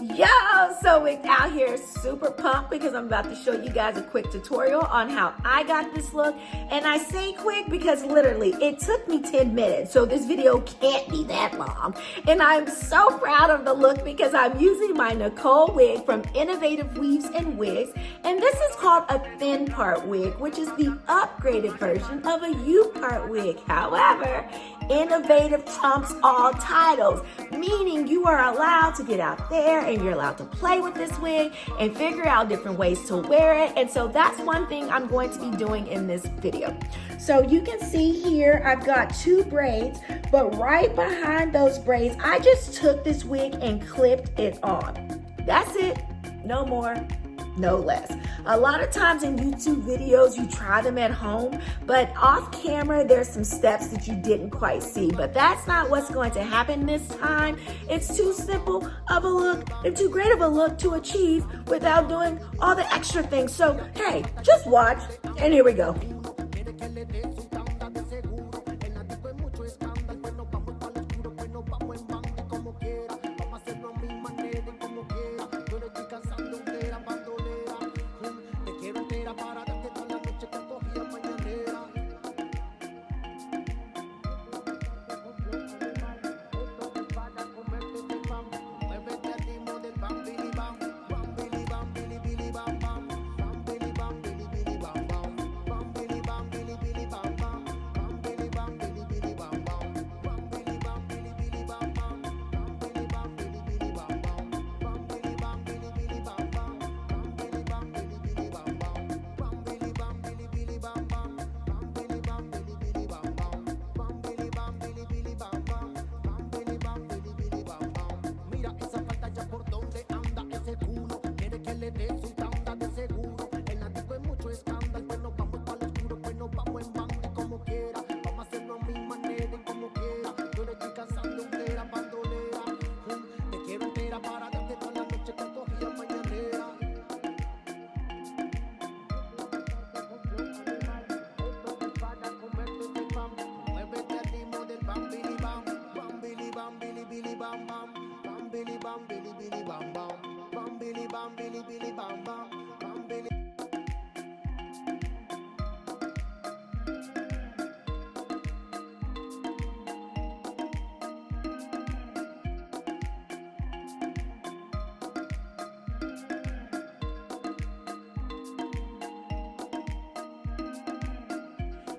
Yo, Sewwiggedout here, super pumped because I'm about to show you guys a quick tutorial on how I got this look. And I say quick because literally it took me 10 minutes, so this video can't be that long. And I'm so proud of the look because I'm using my Nicole wig from Innovative Weaves and Wigs. And this is called a thin part wig, which is the upgraded version of a U-part wig. However, innovative trumps all titles, meaning you are allowed to get out there and you're allowed to play with this wig and figure out different ways to wear it. And so that's one thing I'm going to be doing in this video. So you can see here, I've got two braids, but right behind those braids, I just took this wig and clipped it on. That's it, no more, no less. A lot of times in YouTube videos, you try them at home, but off camera, there's some steps that you didn't quite see, but that's not what's going to happen this time. It's too simple of a look and too great of a look to achieve without doing all the extra things. So, hey, just watch, and here we go.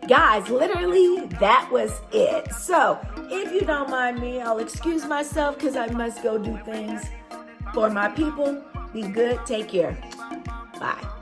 Guys, literally, that was it. So, if you don't mind me, I'll excuse myself because I must go do things for my people. Be good. Take care. Bye.